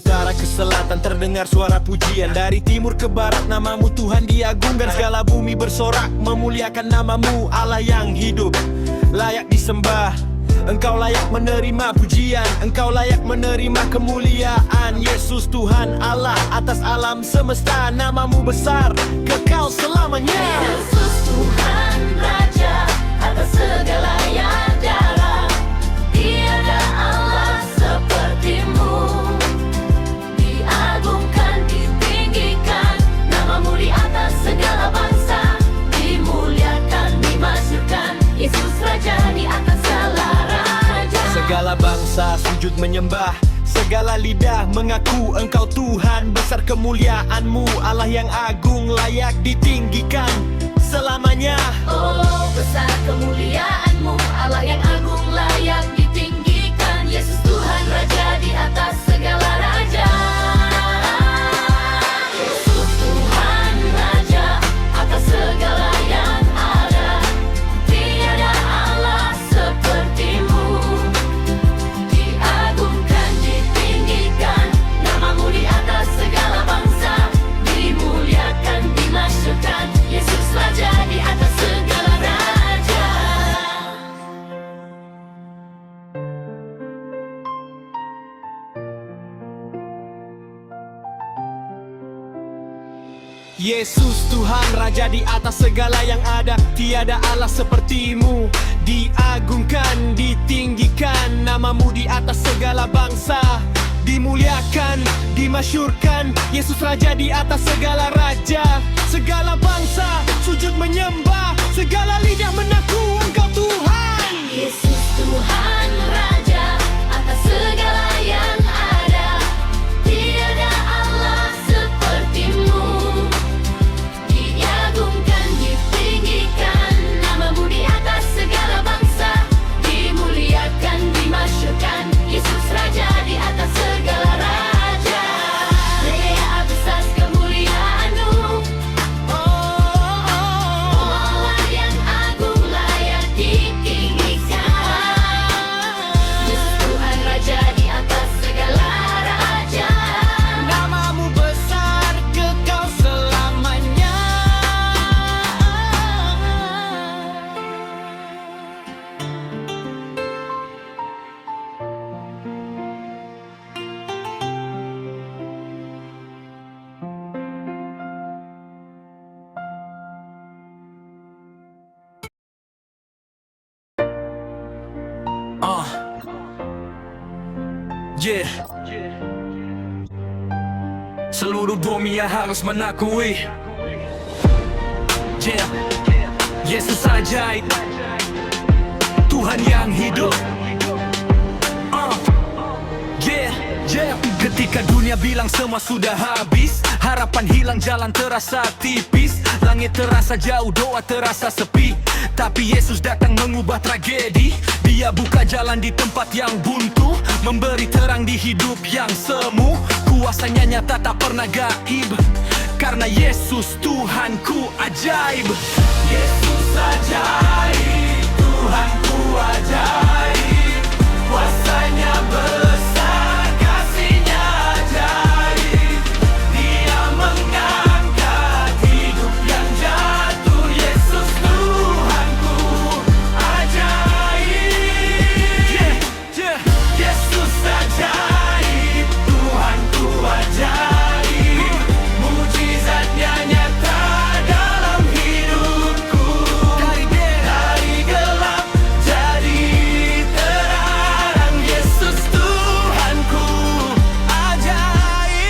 utara ke selatan terdengar suara pujian. Dari timur ke barat namamu Tuhan diagungkan. Segala bumi bersorak memuliakan namamu, Allah yang hidup, layak disembah. Engkau layak menerima pujian, Engkau layak menerima kemuliaan. Yesus Tuhan Allah atas alam semesta, namamu besar, kekal selamanya. Yesus Tuhan Raja atas segala yang ada, tiada Allah sepertimu. Diagungkan, ditinggikan, namamu di atas segala bangsa. Dimuliakan, dimasyurkan, Yesus Raja di atas segala raja. Segala bangsa sujud menyembah, segala lidah mengaku Engkau Tuhan. Besar kemuliaan-Mu, Allah yang agung, layak ditinggikan selamanya. Oh, besar kemuliaan-Mu, Allah yang agung, layak ditinggikan. Yesus Tuhan Raja di atas segala raja. Yesus Tuhan Raja atas segala yang ada, tiada Allah sepertimu. Diagungkan, ditinggikan, namamu di atas segala bangsa. Dimuliakan, dimasyurkan, Yesus Raja di atas segala raja. Yesus Tuhan Raja di atas segala yang ada, tiada Allah sepertimu. Diagungkan, ditinggikan, namamu di atas segala bangsa. Dimuliakan, dimasyurkan, Yesus Raja di atas segala raja. Segala bangsa sujud menyembah, segala lidah mengaku Engkau Tuhan. Yesus Tuhan Raja atas segala yang ada, tiada Allah sepertimu. Diagungkan, ditinggikan, namamu di atas segala bangsa. Dimuliakan, dimasyurkan, Yesus Raja di atas segala raja. Negaya atas kemuliaan-Mu, Allah yang agung, layak ditinggikan. Yesus Tuhan Raja di atas segala raja. Namamu besar, kekal selamanya. Yeah. Seluruh dunia harus menakui, yeah, Yesus ajaib, Tuhan yang hidup. Yeah, yeah. Ketika dunia bilang semua sudah habis, harapan hilang, jalan terasa tipis, langit terasa jauh, doa terasa sepi. Tapi Yesus datang mengubah tragedi. Dia buka jalan di tempat yang buntu, memberi terang di hidup yang semu. Kuasanya nyata tak pernah gaib, karena Yesus Tuhanku ajaib. Yesus ajaib, Tuhanku ajaib. Kuasanya besar, kasihnya ajaib. Dia mengangkat hidup yang jatuh. Yesus Tuhanku ajaib. Yeah, yeah. Yesus ajaib, Tuhanku ajaib. Mujizatnya nyata dalam hidupku. Dari gelap jadi terang. Yesus Tuhanku ajaib.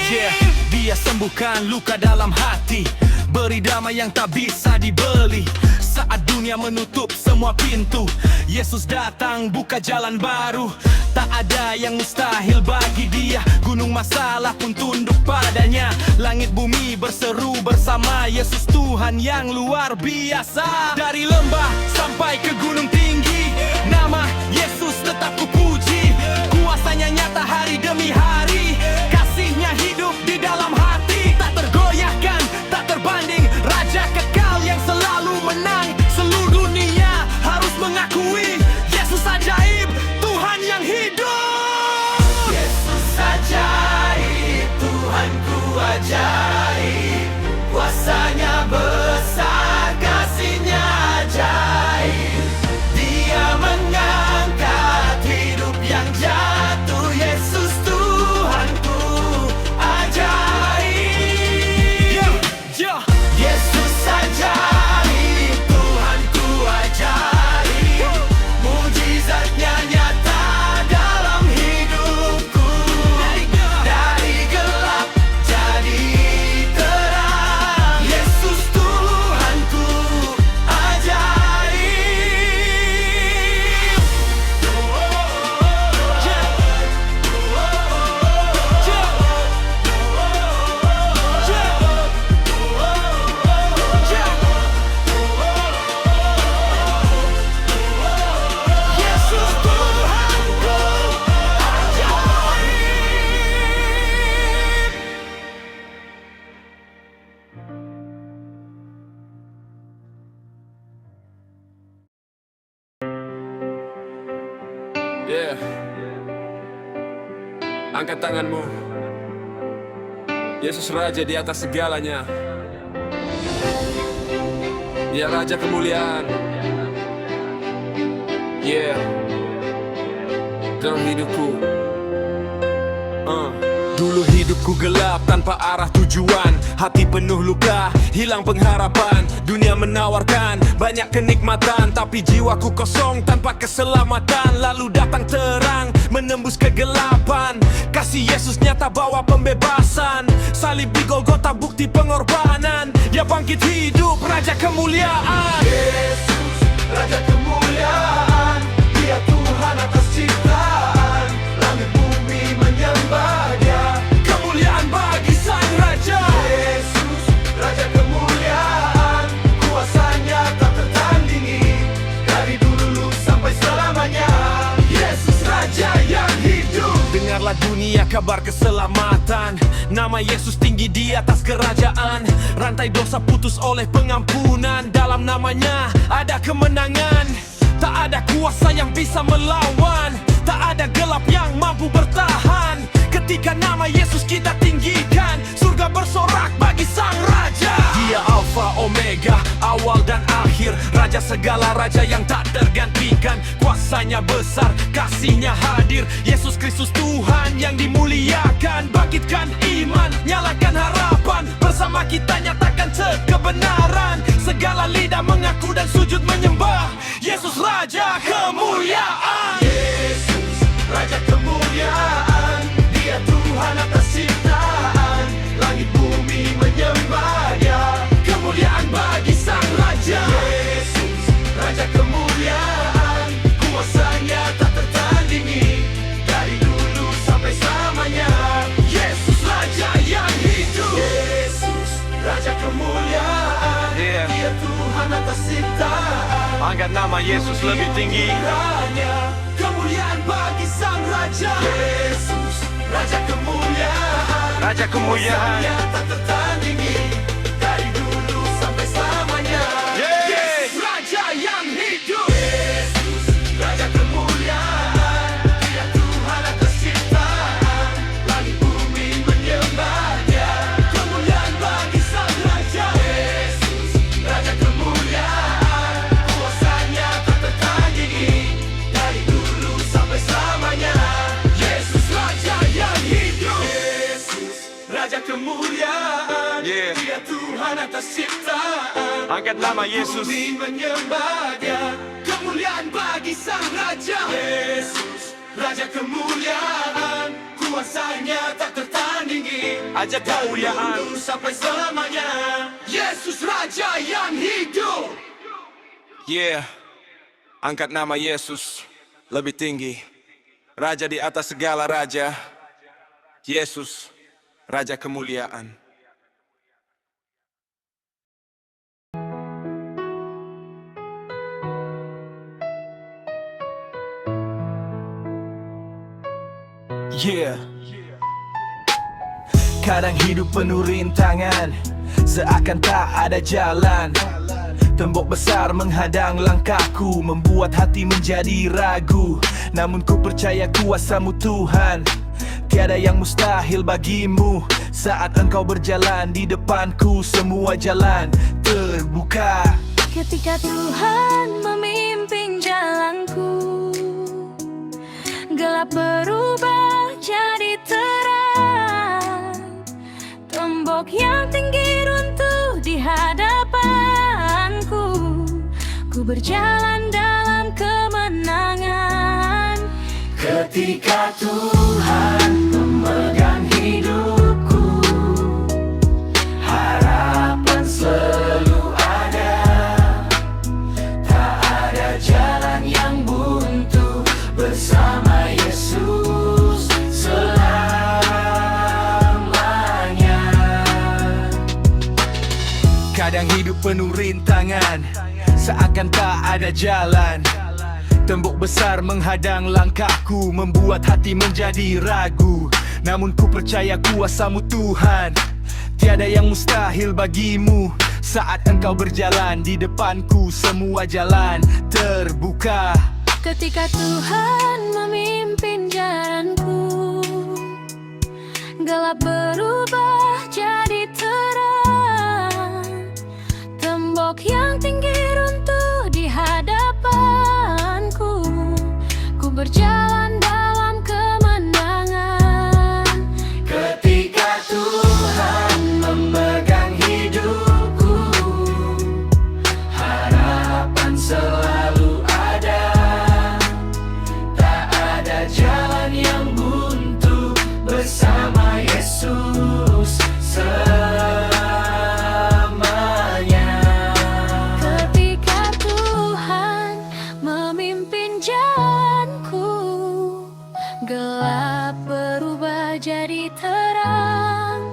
Yeah, dia sembuhkan luka dalam hati, beri damai yang tak bisa dibeli. Saat dunia menutup semua pintu, Yesus datang buka jalan baru. Tak ada yang mustahil bagi Dia. Gunung masalah pun tunduk padanya. Langit bumi berseru bersama. Yesus Tuhan yang luar biasa. Dari lembah sampai ke gunung tinggi, nama Yesus tetap kupuji. Kuasanya nyata hari demi hari, kasihnya hidup di dalam hati. Tak tergoyahkan, tak terbanding, Raja kekal yang selalu menang. Seluruh dunia harus mengakui Yesus ajaib, Tuhan yang hidup. Yesus ajaib, kuasanya besar, kasihnya ajaib. Dia mengangkat hidup yang jatuh, Yesus Tuhanku ajaib. Yesus ajaib, Tuhanku ajaib. Mujizatnya nyata dalam hidupku. Dari gelap jadi terang, Yesus Tuhanku ajaib. Yesus Tuhanku Yeah. Angkat tanganmu. Yesus Raja di atas segalanya. Dia Raja kemuliaan. Yeah. Dalam hidupku. Dulu hidupku gelap tanpa arah tujuan, hati penuh luka, hilang pengharapan. Dunia menawarkan banyak kenikmatan, tapi jiwaku kosong tanpa keselamatan. Lalu datang terang menembus kegelapan. Kasih Yesus nyata bawa pembebasan. Salib di Golgota bukti pengorbanan. Dia bangkit hidup, Raja kemuliaan. Yesus, Raja kemuliaan. Dia Tuhan atas ciptaan. Langit bumi menyembah Dia. Kemuliaan bagi Sang Raja. Yesus, Raja kemuliaan. Kuasanya tak tertandingi. Dari dulu sampai selamanya. Yesus Raja yang hidup. Dengarlah dunia kabar keselamatan. Nama Yesus tinggi di atas kerajaan. Rantai dosa putus oleh pengampunan. Dalam namanya ada kemenangan. Tak ada kuasa yang bisa melawan. Tak ada gelap yang mampu bertahan. Ketika nama Yesus kita tinggikan, surga bersorak bagi Sang Raja. Dia Alfa Omega, awal dan akhir. Raja segala raja yang tak tergantikan. Kuasanya besar, kasihnya hadir. Yesus Kristus Tuhan yang dimuliakan. Bangkitkan iman, nyalakan harapan. Bersama kita nyatakan kebenaran. Segala lidah mengaku dan sujud menyembah Yesus Raja kemuliaan. Yesus, Raja kemuliaan. Dia Tuhan atas ciptaan. Langit bumi menyembah Dia. Kemuliaan bagi Sang Raja. Yesus, Raja kemuliaan. Kuasanya tak tertandingi. Dari dulu sampai selamanya. Yesus Raja yang hidup. Yesus, Raja kemuliaan. Yeah. Dia Tuhan atas ciptaan. Angkat nama Yesus lebih tinggi. Kemuliaan bagi Sang Raja. Yesus, Raja kemuliaan. Raja kemuliaan. Kuasanya tak tertandingi. Dari dulu sampai selamanya. Yesus Raja yang hidup. Yesus, Raja kemuliaan. Dia Tuhan atas ciptaan. Langit bumi menyembah Dia. Kemuliaan bagi Sang Raja. Yesus, Raja kemuliaan. Kuasanya tak tertandingi. Dari dulu sampai selamanya. Yesus Raja yang hidup. Yesus, Raja kemuliaan. Yeah. Dia Tuhan atas ciptaan. Angkat nama Yesus. Bumi menyembah Dia. Kemuliaan bagi Sang Raja. Yesus, Raja kemuliaan. Kuasanya tak tertandingi. Ajak kemuliaan. Dulu sampai selamanya. Yesus Raja yang hidup. Yeah. Angkat nama Yesus lebih tinggi. Raja di atas segala raja. Yesus, Raja kemuliaan. Yeah. Kadang hidup penuh rintangan, seakan tak ada jalan. Tembok besar menghadang langkahku, membuat hati menjadi ragu. Namun ku percaya kuasa-Mu Tuhan. Tiada yang mustahil bagimu. Saat engkau berjalan di depanku, semua jalan terbuka. Ketika Tuhan memimpin jalanku, gelap berubah jadi terang. Tembok yang tinggi runtuh di hadapanku. Ku berjalan dalam kemenangan. Ketika Tuhan memegang hidupku, harapan selalu ada. Tak ada jalan yang buntu, bersama Yesus selamanya. Kadang hidup penuh rintangan, seakan tak ada jalan. Tembok besar menghadang langkahku, membuat hati menjadi ragu. Namun ku percaya kuasa-Mu Tuhan, tiada yang mustahil bagimu. Saat engkau berjalan di depanku, semua jalan terbuka. Ketika Tuhan memimpin jalanku, gelap berubah jadi terang. Tembok yang tinggi runtuh di hadapanku. Ku berjalan dalam kemenangan. Ketika Tuhan memegang hidupku, harapan selalu ada. Tak ada jalan yang buntu, bersama Yesus selamanya. Ketika Tuhan memimpin jalanku, gelap berubah jadi terang.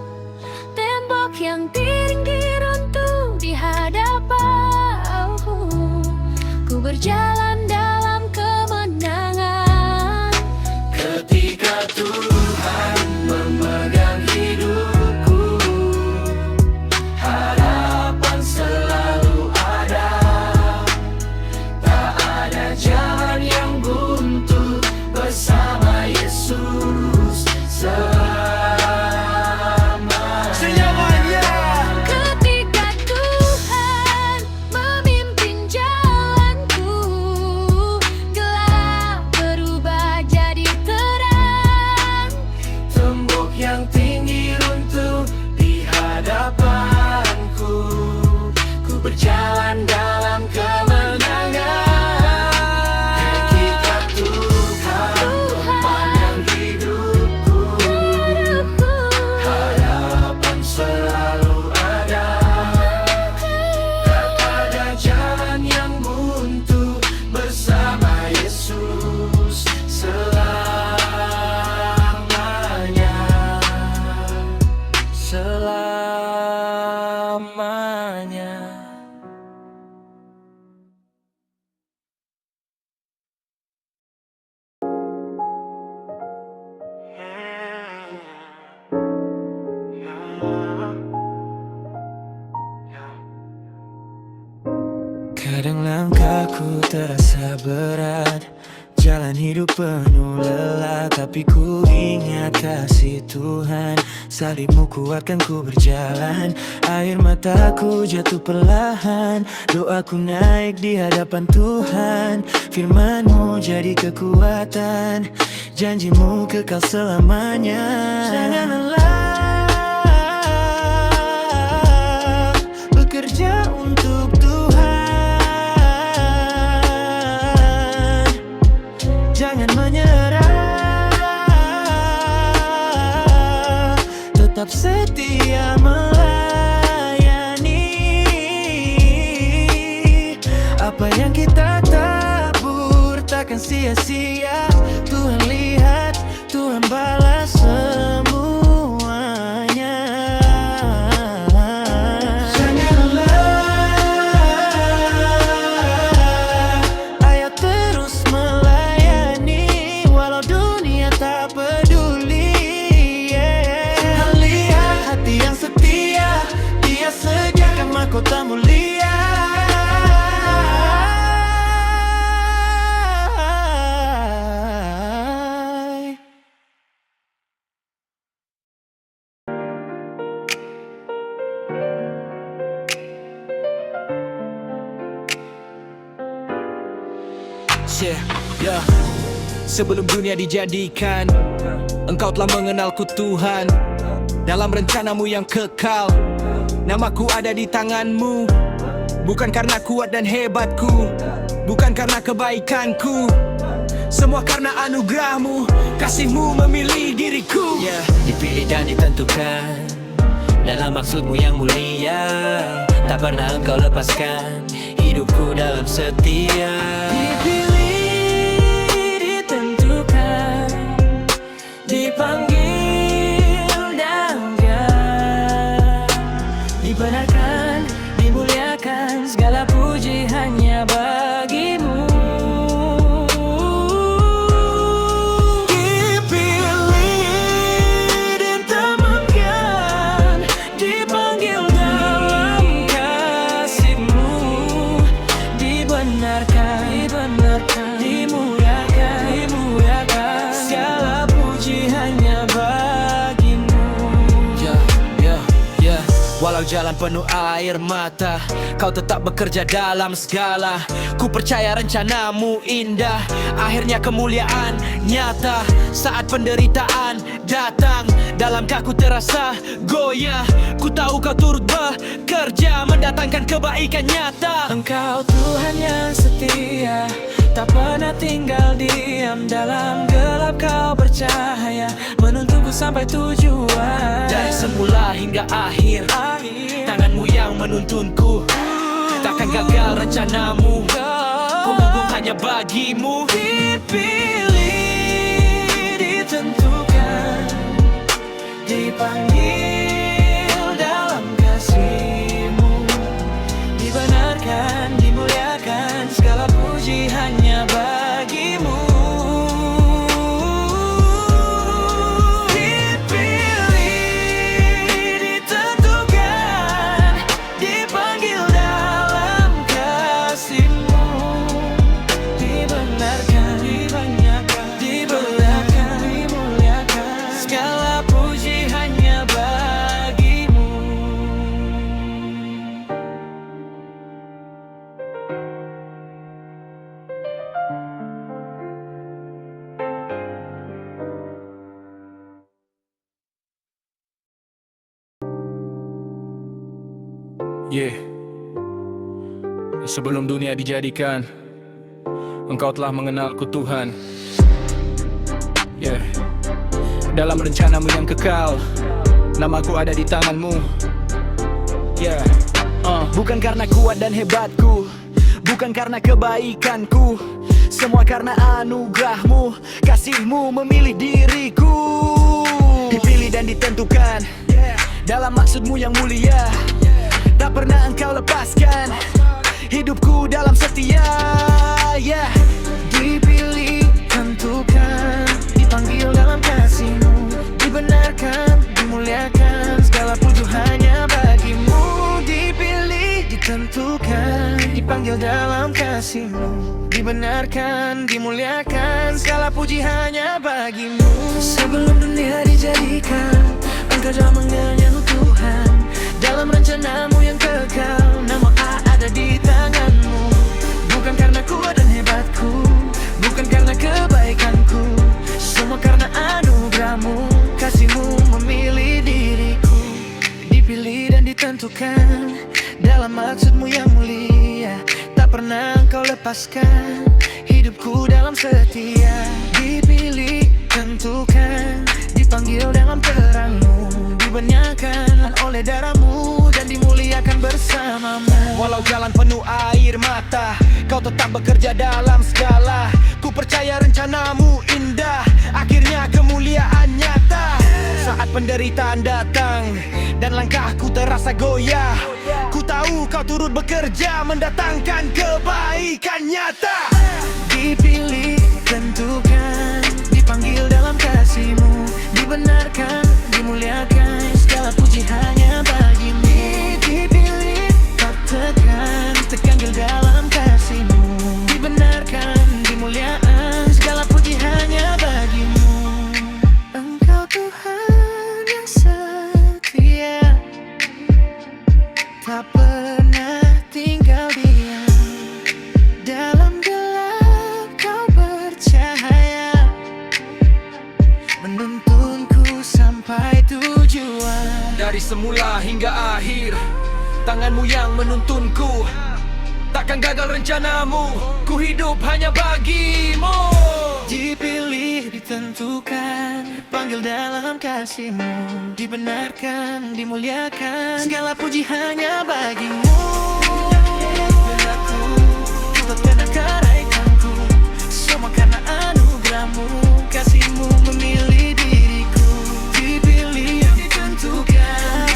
Tembok yang tinggi runtuh di hadapanku. Ku berjalan dalam kemenangan. Ketika Tuhan memegang hidupku, harapan selalu ada. Tak ada jalan yang buntu, bersama Yesus selamanya. Ketika Tuhan memimpin jalanku, gelap berubah jadi terang. Tembok yang tinggi runtuh di hadapanku. Ku berjalan dalam kemenangan. Ketika Tuhan memandang hidupku, harapan selalu ada. Tak ada jalan yang buntu, bersama Yesus selamanya. Selamanya. Kadang langkahku terasa berat, jalan hidup penuh lelah, tapi ku ingat kasih Tuhan, salib-Mu kuatkan ku berjalan. Air mataku jatuh perlahan, doaku naik di hadapan Tuhan. Firman-Mu jadi kekuatan, janji-Mu kekal selamanya. Jangan lelah bekerja untuk Tuhan. Jangan menyerah, tetap setia melayani. Apa yang kita tabur takkan sia-sia. Tuhan lihat, Tuhan balas semuanya. Jangan lelah, ayo terus melayani, walau dunia tak peduli. Lihat hati yang setia, Dia sediakan mahkota mulia. Yeah. Sebelum dunia dijadikan, Engkau telah mengenalku Tuhan. Dalam rencanamu yang kekal, namaku ada di tanganmu. Bukan karena kuat dan hebatku, bukan karena kebaikanku, semua karena anugerahmu. Kasihmu memilih diriku. Dipilih dan ditentukan dalam maksudmu yang mulia. Tak pernah engkau lepaskan hidupku dalam setia. Dipilih, ditentukan, dipanggil dan dibenarkan, dimuliakan, segala puji hanya bagimu. Walau jalan penuh air mata, Kau tetap bekerja dalam segala. Ku percaya rencanamu indah, akhirnya kemuliaan nyata. Saat penderitaan datang, dalamkah ku terasa goyah. Ku tahu Kau turut bekerja, mendatangkan kebaikan nyata. Engkau Tuhan yang setia, tak pernah tinggal diam. Dalam gelap Kau bercahaya, menuntunku sampai tujuan. Dari semula hingga akhir, tanganmu yang menuntunku. Takkan gagal rencanamu, punggung hanya bagimu. Dipilih, ditentukan, dipanggil dalam kasih-Mu. Dibenarkan, dimuliakan, segala puji hanya bagimu. Sebelum dunia dijadikan, Engkau telah mengenalku Tuhan. Dalam rencanamu yang kekal, namaku ada di tanganmu. Bukan karena kuat dan hebatku, bukan karena kebaikanku, semua karena anugerahmu. Kasihmu memilih diriku. Dipilih dan ditentukan dalam maksudmu yang mulia. Tak pernah Engkau lepaskan hidupku dalam setia. Dipilih, tentukan, dipanggil dalam kasih-Mu. Dibenarkan, dimuliakan, segala puji hanya bagimu. Dipilih, ditentukan, dipanggil dalam kasih-Mu. Dibenarkan, dimuliakan, segala puji hanya bagimu. Sebelum dunia dijadikan, Engkau telah mengenalku Tuhan. Dalam rencanamu yang kekal, nama ada di tanganmu. Bukan karena kuat dan hebatku, bukan karena kebaikanku, semua karena anugerahmu. Kasih-Mu memilih diriku. Dipilih dan ditentukan dalam maksud-Mu yang mulia. Tak pernah Engkau lepaskan hidupku dalam setia. Dipilih, tentukan, dipanggil dalam terang-Mu. Dibenarkan oleh darah-Mu dan dimuliakan bersamamu. Walau jalan penuh air mata, Kau tetap bekerja dalam segala. Ku percaya rencanamu indah, akhirnya kemuliaan nyata. Saat penderitaan datang dan langkahku terasa goyah, ku tahu Kau turut bekerja, mendatangkan kebaikan nyata. Dipilih, tentukan, dipanggil dalam kasih-Mu. Dibenarkan, dimuliakan, segala puji hanya bagimu. Dipilih, tak terganjil dalam kasih-Mu. Dibenarkan, dimuliakan, segala puji hanya bagimu. Engkau Tuhan yang setia, tak pernah tinggal diam. Dalam gelap Kau tuntunku sampai tujuan. Dari semula hingga akhir, tanganmu yang menuntunku. Takkan gagal rencanamu, ku hidup hanya bagimu. Dipilih, ditentukan, panggil dalam kasih-Mu, dibenarkan, dimuliakan, segala puji hanya bagimu. Aku tetap benar karaikanku, semua karena anugerah-Mu, kasih-Mu memilih diriku. Dipilih, ditentukan,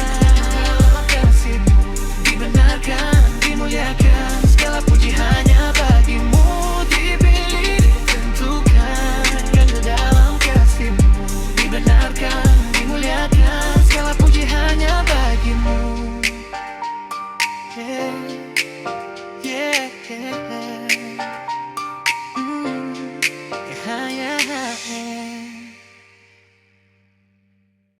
dalam kasih-Mu, dibenarkan, dimuliakan, segala puji hanya bagimu. Dipilih, ditentukan, panggil dalam kasih-Mu, dibenarkan, dimuliakan, segala puji hanya bagimu. Yeah, yeah, yeah. Yeah, yeah, yeah.